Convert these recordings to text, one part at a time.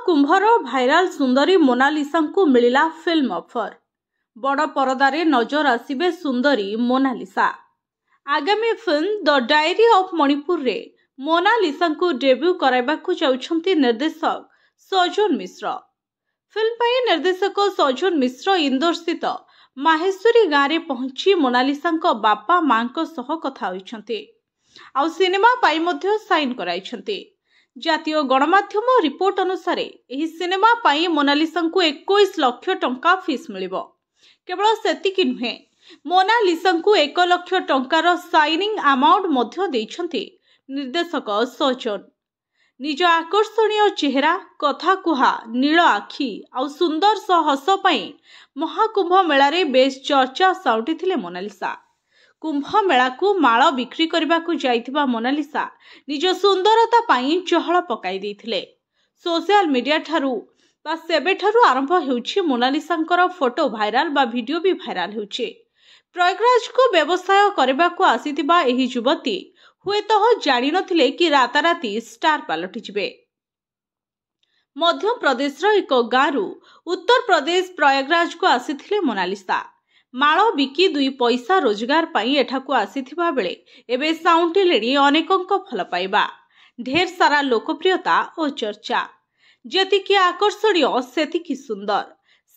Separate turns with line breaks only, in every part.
महाकुंभर viral सुंदरी Mona Lisa को मिलिला film offer. बड़ परदारे नजर आसिबे सुंदरी मोनालिसा। आगामी film the diary of Manipur रे मोनालिसा को डेब्यू कराइबाकु जाउछंती निर्देशक सजन मिश्र। फिल्म पाई निर्देशक सजन मिश्र इंदौर स्थित माहेश्वरी गाँव में पहुंची मोनालिसा बापा मां सह कथा होइछंती आउ सिनेमा पाई मध्य साइन कराइछंती। जातीय गणमाध्यम रिपोर्ट अनुसार एही सिनेमा पाई मोनालिसा को 21 लाख टंका फीस मिलिबो। केवल सेतिकी नुहे, मोनालिसा को 1 लाख टंकार साइनिंग अमाउंट मध्य देइछंती निर्देशक सजन। निज आकर्षणीय चेहरा, कथा कुहा, नील आखि आउ सुंदर हस पाई महाकुंभ मेला रे बेस चर्चा साउटिथिले मोनालिसा। कुंभ मेला को माल बिक्री करने को जाइथिबा मोनालिसा निज सुंदरता पाई चहल पकाई देथिले। सोशल मीडिया सेबेठारु आरंभ हेउछि मोनालिसांकर फोटो भाइराल बा वीडियो भी भाइराल हेउछि। प्रयागराज को व्यवसाय करने को आसीथिबा एही युवती हुएत जानि नथिले कि राताराती स्टार पालटि जिबे। मध्य प्रदेश एक गाँव उत्तर प्रदेश प्रयागराज को आसीथिले मोनालिसा। माल बिकी 2 पैसा रोजगार पाई एठाकु आसीथिबा बेले एबे साउंटिलेणी अनेकंक फल पाइबा, ढेर सारा लोकप्रियता और चर्चा। जेतिकी आकर्षणीय सेतिकी सुंदर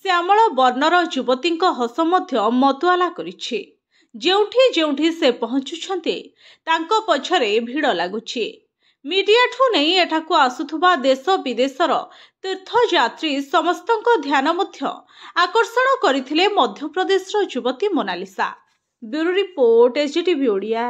श्यामल वर्णर युवतींक हस मध्य मतुआला करिछि। जेउठी जेउठी से पहुंचुछन्ते तांको पछरे भिड़ लागुछि। मीडिया ठू नहीं एठाकु आसुथुबा देश विदेशर तीर्थयात्री समस्तंक ध्यान मध्य आकर्षण करथिले मध्य प्रदेशर युवती Monalisa. Bureau report HDTV Odia.